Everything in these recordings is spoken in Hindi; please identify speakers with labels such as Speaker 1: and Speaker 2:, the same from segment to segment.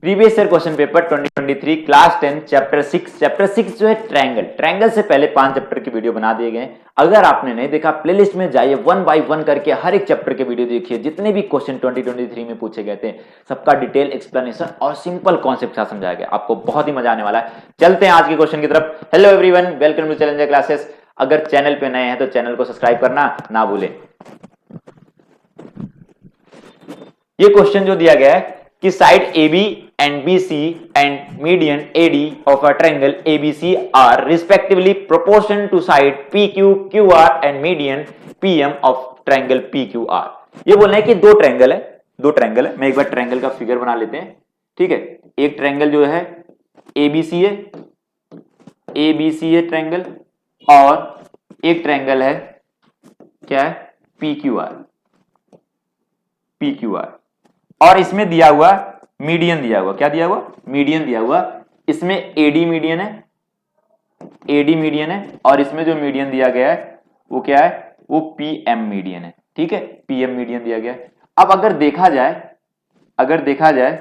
Speaker 1: Previous year question paper 2023 class 10 chapter 6 जो है ट्रायंगल। ट्रायंगल से पहले 5 चैप्टर की वीडियो बना दिए गए। अगर आपने नहीं देखा प्लेलिस्ट में जाइए, 1 बाय 1 करके हर एक चैप्टर के वीडियो देखिए। जितने भी क्वेश्चन 2023 में पूछे गए थे सबका डिटेल एक्सप्लेनेशन और सिंपल कॉन्सेप्ट से समझाया गया। आपको बहुत ही मजा आने वाला है। चलते हैं आज के क्वेश्चन की तरफ। Hello everyone, welcome to challenger classes. अगर चैनल पे नए हैं तो चैनल को सब्सक्राइब करना ना भूलें। ये क्वेश्चन जो दिया गया है कि side AB and BC and median AD of a triangle ABC are respectively proportion to side PQ, QR and median PM of triangle PQR। ये बोल रहे हैं कि दो ट्रायंगल है। मैं एक बार ट्रायंगल का फिगर बना लेते हैं, ठीक है। एक ट्रायंगल जो है ABC है ट्रायंगल, और एक ट्रायंगल है क्या है PQR। और इसमें दिया हुआ मीडियन दिया हुआ, क्या दिया हुआ? मीडियन दिया हुआ। इसमें AD मीडियन है, और इसमें जो मीडियन दिया गया है वो क्या है? वो PM मीडियन है, ठीक है। PM मीडियन दिया गया है। अब अगर देखा जाए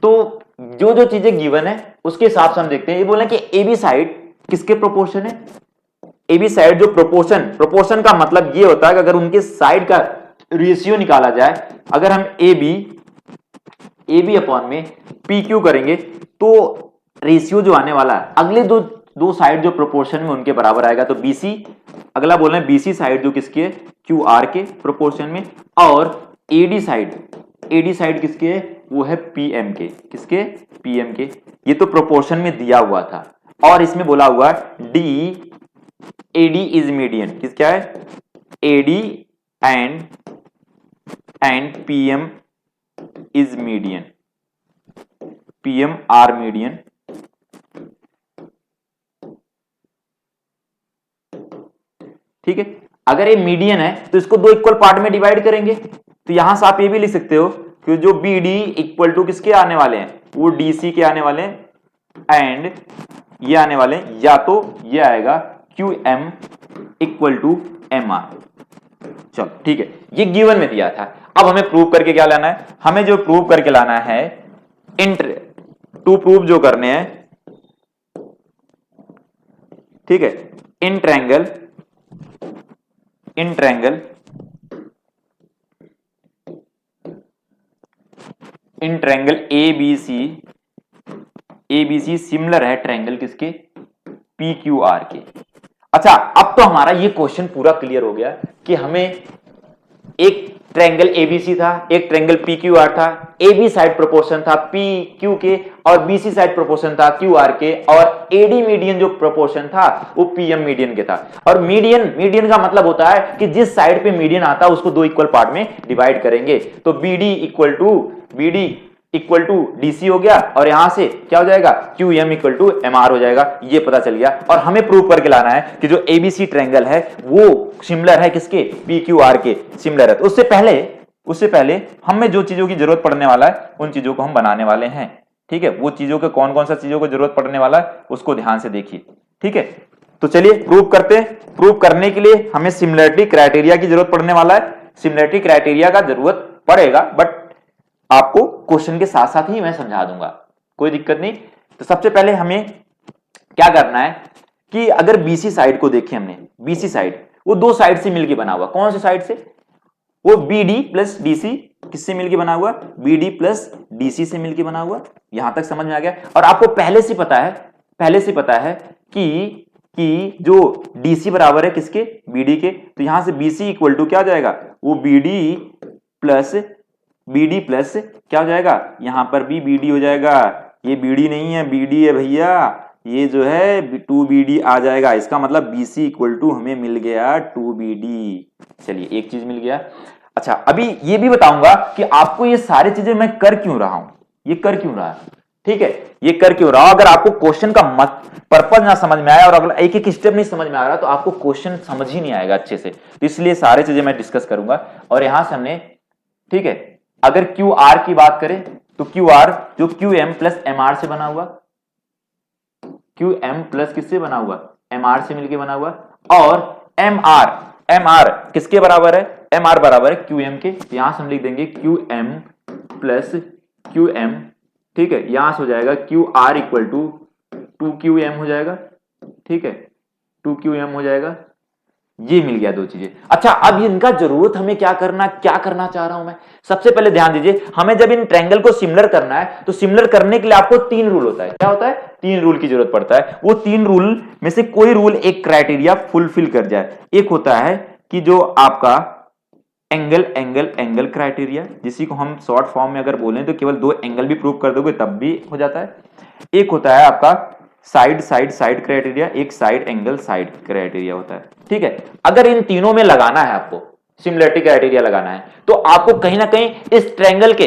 Speaker 1: तो जो चीजें गिवन है उसके हिसाब से हम देखते हैं। ये बोले कि AB साइड किसके प्रोपोर्शन है? AB साइड जो प्रोपोर्शन का मतलब ये होता है कि अगर उनके साइड का रेशियो निकाला जाए, अगर हम AB अपॉन में PQ करेंगे तो रेशियो जो आने वाला है अगले दो साइड जो प्रोपोर्शन में उनके बराबर आएगा। तो BC, अगला बोल रहे हैं BC साइड जो किसके है? QR के प्रोपोर्शन में। और AD साइड किसके है? वो है PM के। किसके? PM के। ये तो प्रोपोर्शन में दिया हुआ था। और इसमें बोला हुआ AD इज मीडियन। किस क्या है? AD and PM is median, PM are median. ठीक है। अगर ये मीडियन है तो इसको दो इक्वल पार्ट में डिवाइड करेंगे। तो यहां से आप ये भी लिख सकते हो कि जो BD इक्वल टू किसके आने वाले हैं? वो DC के आने वाले हैं, एंड ये आने वाले हैं, या तो ये आएगा QM इक्वल टू MR। चलो ठीक है, ये गिवन में दिया था। अब हमें प्रूव करके क्या लाना है? हमें जो प्रूव करके लाना है, टू प्रूव जो करने हैं, ठीक है। इन ट्रायंगल ABC सिमिलर है ट्रायंगल किसके? PQR के। अच्छा, अब तो हमारा ये क्वेश्चन पूरा क्लियर हो गया कि हमें एक ट्रायंगल ABC था, एक ट्रायंगल PQR था। AB साइड प्रोपोर्शन था PQ के, और BC साइड प्रोपोर्शन था QR के, और AD मीडियन जो प्रोपोर्शन था वो PM मीडियन के था। और मीडियन का मतलब होता है कि जिस साइड पे मीडियन आता है उसको दो इक्वल पार्ट में डिवाइड करेंगे। तो BD इक्वल टू DC हो गया, और यहां से क्या हो जाएगा? QM इक्वल टू MR हो जाएगा। ये पता चल गया। और हमें प्रूव करके लाना है कि जो ABC ट्रायंगल है वो सिमिलर है किसके? PQR के सिमिलर है। तो उससे पहले हमें जो चीजों की जरूरत पड़ने वाला है उन चीजों को हम बनाने वाले हैं, ठीक है। वो चीजों के कौन सा चीजों को जरूरत पड़ने वाला है उसको ध्यान से देखिए, ठीक है। तो चलिए प्रूव करते हैं। प्रूव करने के लिए हमें सिमिलरिटी क्राइटेरिया की जरूरत पड़ने वाला है। सिमिलरिटी क्राइटेरिया का जरूरत पड़ेगा, बट आपको क्वेश्चन के साथ साथ ही मैं समझा दूंगा, कोई दिक्कत नहीं। तो सबसे पहले हमें क्या करना है कि अगर BC साइड को देखें हमने, BC साइड वो दो साइड से मिलकर बना हुआ। कौन से साइड से? वो BD प्लस DC किससे मिलकर बना हुआ? BD प्लस DC से मिलकर बना हुआ। यहां तक समझ में आ गया। और आपको पहले से पता है कि जो DC बराबर है किसके? BD के। तो यहां से BC इक्वल टू क्या हो जाएगा? वो BD प्लस क्या हो जाएगा? यहां पर भी BD हो जाएगा। ये BD नहीं है, BD है भैया, ये जो है 2BD आ जाएगा। इसका मतलब BC इक्वल टू हमें मिल गया 2BD। चलिए, एक चीज मिल गया। अच्छा, अभी ये भी बताऊंगा कि आपको ये सारी चीजें मैं कर क्यों रहा हूं, ये कर क्यों रहा है, ठीक है। ये कर क्यों रहा हूं? अगर आपको क्वेश्चन का पर्पज ना समझ में आया और अगर एक स्टेप नहीं समझ में आ रहा तो आपको क्वेश्चन समझ ही नहीं आएगा अच्छे से। तो इसलिए सारी चीजें मैं डिस्कस करूंगा। और यहां से हमने, ठीक है, अगर QR की बात करें तो QR जो QM प्लस MR से बना हुआ, QM प्लस किससे बना हुआ? MR से मिलकर बना हुआ। और MR किसके बराबर है? एम आर बराबर है क्यू एम के, यहां से हम लिख देंगे Q M plus Q M, ठीक है, यहां से हो जाएगा Q R equal to 2QM हो जाएगा, ठीक है, 2QM हो जाएगा। ये मिल गया दो चीजें। अच्छा, अब इनका जरूरत हमें क्या करना चाह रहा हूं मैं, सबसे पहले ध्यान दीजिए, हमें जब इन ट्रायंगल को सिमिलर करना है तो सिमिलर करने के लिए आपको 3 रूल होता है। क्या होता है? 3 रूल की जरूरत पड़ता है। वो 3 रूल में से कोई रूल एक क्राइटेरिया फुलफिल कर जाए। एक होता है कि जो आपका एंगल एंगल एंगल क्राइटेरिया, जिसी को हम शॉर्ट फॉर्म में अगर बोलें तो केवल 2 एंगल भी प्रूव कर दोगे तब भी हो जाता है। एक होता है आपका साइड साइड साइड क्राइटेरिया, एक साइड एंगल साइड क्राइटेरिया होता है, ठीक है। अगर इन तीनों में लगाना है, आपको सिमिलरिटी क्राइटेरिया लगाना है, तो आपको कहीं ना कहीं इस ट्रायंगल के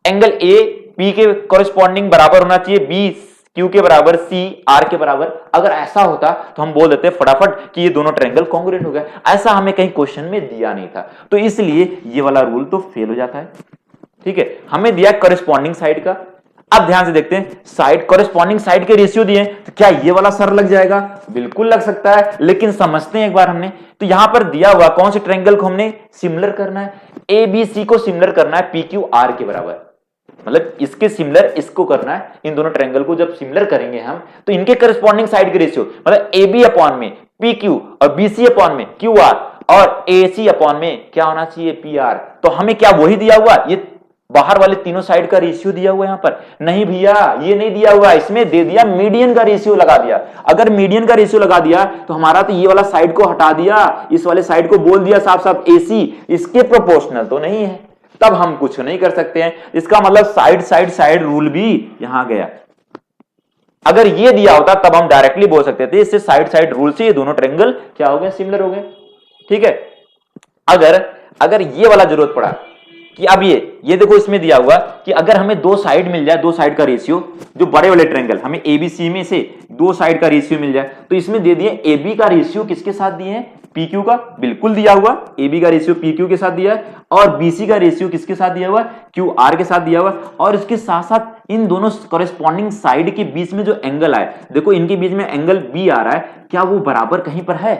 Speaker 1: एंगल ए बी के कॉरेस्पॉन्डिंग बराबर होना चाहिए, बी क्यू के बराबर, सी आर के बराबर। अगर ऐसा होता तो हम बोल देते फटाफट कि ये दोनों ट्रायंगल कॉन्ग्रुएंट हो गए। ऐसा हमें कहीं क्वेश्चन में दिया नहीं था, तो इसलिए ये वाला रूल तो फेल हो जाता है, ठीक है। हमें दिया कॉरेस्पॉन्डिंग साइड का। अब ध्यान से देखते हैं, साइड कॉरेस्पॉन्डिंग साइड के रेशियो दिए, तो क्या ये वाला सर लग जाएगा? बिल्कुल लग सकता है, लेकिन समझते हैं एक बार हमने। तो यहां पर दिया हुआ कौन से ट्रायंगल को हमने सिमिलर करना है? एबीसी को सिमिलर करना है पीक्यू आर के बराबर, मतलब इसके सिमिलर इसको करना है। इन दोनों ट्रायंगल को जब सिमिलर करेंगे हम, तो इनके करस्पॉन्डिंग साइड के रेशियो, मतलब AB अपॉन में PQ और BC अपॉन में QR और AC अपॉन में क्या होना चाहिए? PR। तो हमें क्या वही दिया हुआ, ये बाहर वाले तीनों साइड का रेशियो दिया हुआ है यहां पर? नहीं भैया, ये नहीं दिया हुआ, इसमें दे दिया मीडियन का रेशियो लगा दिया। अगर मीडियन का रेशियो लगा दिया तो हमारा तो ये वाला साइड को हटा दिया, इस वाले साइड को बोल दिया साफ साफ AC, इसके प्रोपोर्शनल तो नहीं है, तब हम कुछ नहीं कर सकते हैं। इसका मतलब साइड साइड साइड रूल भी यहां गया। अगर ये दिया होता तब हम डायरेक्टली बोल सकते थे इससे साइड साइड रूल से ये दोनों ट्रायंगल क्या हो गए? सिमिलर हो गए, ठीक है। अगर ये वाला जरूरत पड़ा कि अब ये देखो, इसमें दिया हुआ कि अगर हमें 2 साइड मिल जाए, 2 साइड का रेशियो, जो बड़े वाले ट्रायंगल हमें एबीसी में से 2 साइड का रेशियो मिल जाए, तो इसमें दे दिए AB का रेशियो किसके साथ दिए हैं? PQ का, बिल्कुल दिया हुआ, AB का रेशियो PQ के साथ दिया है, और BC का रेशियो किसके साथ दिया हुआ? QR के साथ दिया हुआ। और इसके साथ साथ इन दोनों कॉरेस्पॉन्डिंग साइड के बीच में जो एंगल आए, देखो इनके बीच में एंगल B आ रहा है, क्या वो बराबर कहीं पर है?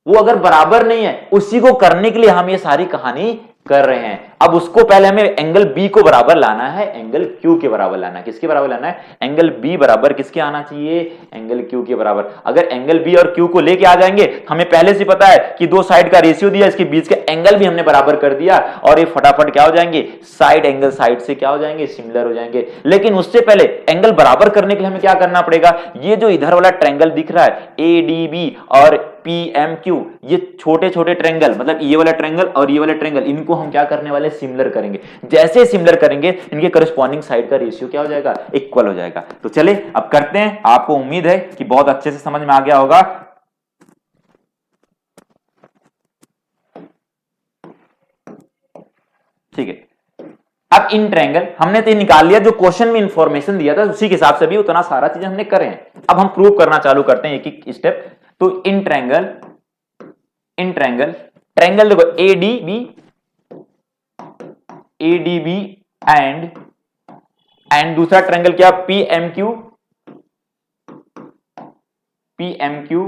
Speaker 1: वो अगर बराबर नहीं है, उसी को करने के लिए हम ये सारी कहानी कर रहे हैं। अब उसको पहले हमें एंगल बी को बराबर लाना है, एंगल क्यू के बराबर लाना है। किसके बराबर लाना है? एंगल बी बराबर किसके आना चाहिए? एंगल क्यू के बराबर। अगर एंगल बी और क्यू को लेके आ जाएंगे, हमें पहले से पता है कि 2 साइड का रेशियो दिया, इसके बीच के एंगल भी हमने बराबर कर दिया, और ये फटाफट क्या हो जाएंगे? साइड एंगल साइड से क्या हो जाएंगे? सिमिलर हो जाएंगे। लेकिन उससे पहले एंगल बराबर करने के लिए हमें क्या करना पड़ेगा? ये जो इधर वाला ट्रायंगल दिख रहा है ADB और PMQ, ये छोटे छोटे ट्रायंगल, मतलब ये वाला ट्रायंगल और ये वाला ट्रायंगल, इनको हम क्या करने वाले? सिमिलर करेंगे। जैसे सिमिलर करेंगे, इनके करस्पॉन्डिंग साइड का रेशियो क्या हो जाएगा? इक्वल हो जाएगा। तो चले अब करते हैं। आपको उम्मीद है कि बहुत अच्छे से समझ में आ गया होगा। ठीक है, अब इन ट्रायंगल हमने तो निकाल लिया, जो क्वेश्चन में इंफॉर्मेशन दिया था उसी के हिसाब से भी उतना सारा चीज हमने करे हैं। अब हम प्रूव करना चालू करते हैं एक एक स्टेप। तो इन ट्रायंगल ट्रायंगल देखो ADB एंड दूसरा ट्रायंगल क्या? PMQ,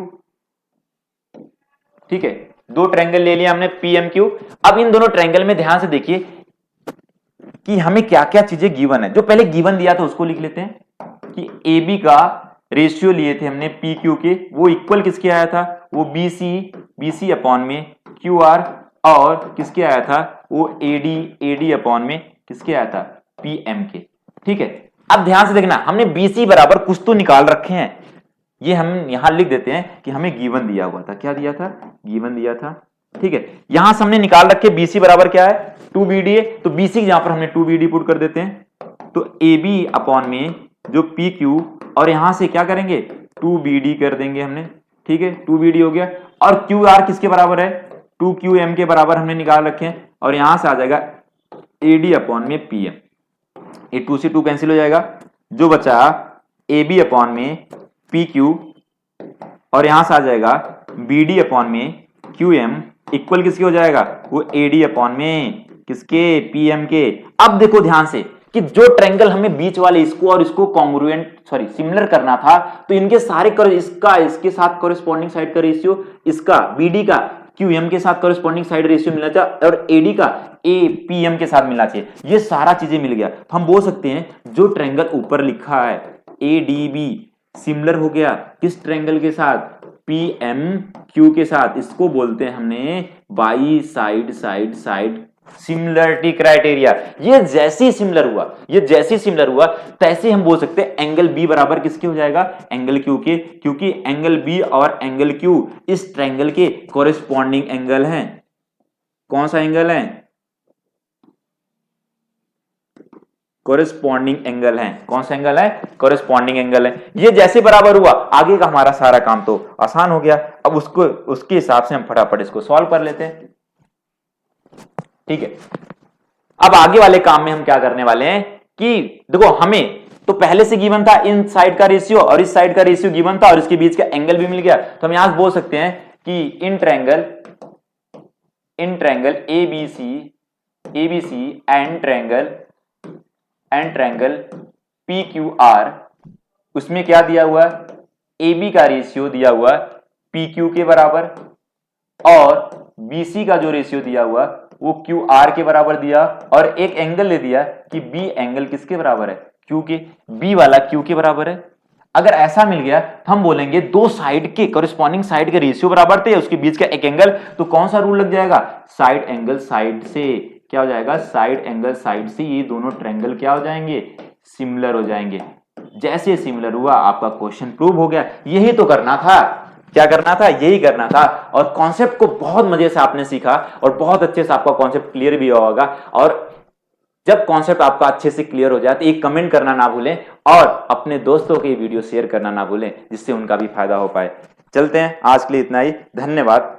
Speaker 1: ठीक है। 2 ट्रायंगल ले लिया हमने PMQ। अब इन दोनों ट्रायंगल में ध्यान से देखिए कि हमें क्या क्या चीजें गिवन है। जो पहले गिवन दिया था उसको लिख लेते हैं कि AB का रेशियो लिए थे हमने PQ के, वो इक्वल किसके आया था? वो BC अपॉन में QR, और किसके आया था? वो AD अपॉन में किसके आया था? PM के, ठीक है। अब ध्यान से देखना, हमने BC बराबर कुछ तो निकाल रखे हैं, ये हम यहां लिख देते हैं कि हमें गिवन दिया हुआ था। क्या दिया था? गिवन दिया था, ठीक है। यहां से हमने निकाल रखे BC बराबर क्या है? 2BD है, तो BC यहां पर हमने 2BD पुट कर देते हैं। तो AB अपॉन में जो PQ, और यहां से क्या करेंगे? 2BD कर देंगे हमने, ठीक है। 2BD हो गया। और QR किसके बराबर है? 2QM के बराबर हमने निकाल रखे हैं, और यहां से आ जाएगा AD अपॉन में PM। ये 2 से 2 कैंसिल हो जाएगा, जो बचा AB अपॉन में PQ, और यहां से आ जाएगा BD अपॉन में QM इक्वल किसके हो जाएगा? वो AD अपॉन में किसके? PM के। अब देखो ध्यान से कि जो ट्रायंगल हमें बीच वाले इसको और इसको सिमिलर करना था, तो इनके सारे इसके साथ कॉरेस्पॉन्डिंग साइड का रेशियो, इसका BD का QM के साथ कॉरेस्पॉन्डिंग साइड रेशियो मिलना चाहिए और AD का APM के साथ मिलना चाहिए। ये सारा चीजें मिल गया तो हम बोल सकते हैं जो ट्रायंगल ऊपर लिखा है ADB सिमिलर हो गया किस ट्रायंगल के साथ, PMQ के साथ। इसको बोलते हैं हमने by side side side similarity criteria. ये जैसे ही सिमिलर हुआ तैसे हम बोल सकते हैं एंगल बी बराबर किसके हो जाएगा, एंगल क्यू के, क्योंकि एंगल बी और एंगल क्यू इस ट्रायंगल के कॉरेस्पॉन्डिंग एंगल हैं। कौन सा एंगल है, कॉरेस्पॉन्डिंग एंगल है। कौन सा एंगल है, कॉरेस्पॉन्डिंग एंगल है। ये जैसे बराबर हुआ आगे का हमारा सारा काम तो आसान हो गया। अब उसके हिसाब से हम फटाफट इसको सॉल्व कर लेते हैं। ठीक है, अब आगे वाले काम में हम क्या करने वाले हैं कि देखो हमें तो पहले से गिवन था इन साइड का रेशियो और इस साइड का रेशियो गिवन था और इसके बीच का एंगल भी मिल गया। तो हम यहां से बोल सकते हैं कि in triangle ABC and triangle PQR, उसमें क्या दिया हुआ है, AB का रेशियो दिया हुआ PQ के बराबर और BC का जो रेशियो दिया हुआ वो QR के बराबर दिया और एक एंगल ले दिया कि B एंगल किसके बराबर है, Q के। B वाला Q के बराबर है। अगर ऐसा मिल गया तो हम बोलेंगे दो साइड के कॉरेस्पॉन्डिंग साइड के रेशियो बराबर थे, उसके बीच का एक एंगल, तो कौन सा रूल लग जाएगा, साइड एंगल साइड से। क्या हो जाएगा, साइड एंगल साइड से ये दोनों ट्रायंगल क्या हो जाएंगे, सिमिलर हो जाएंगे। जैसे सिमिलर हुआ आपका क्वेश्चन प्रूव हो गया। यही तो करना था, क्या करना था, यही करना था। और कॉन्सेप्ट को बहुत मजे से आपने सीखा और बहुत अच्छे से आपका कॉन्सेप्ट क्लियर भी होगा। और जब कॉन्सेप्ट आपका अच्छे से क्लियर हो जाए तो एक कमेंट करना ना भूलें और अपने दोस्तों के वीडियो शेयर करना ना भूलें जिससे उनका भी फायदा हो पाए। चलते हैं, आज के लिए इतना ही, धन्यवाद।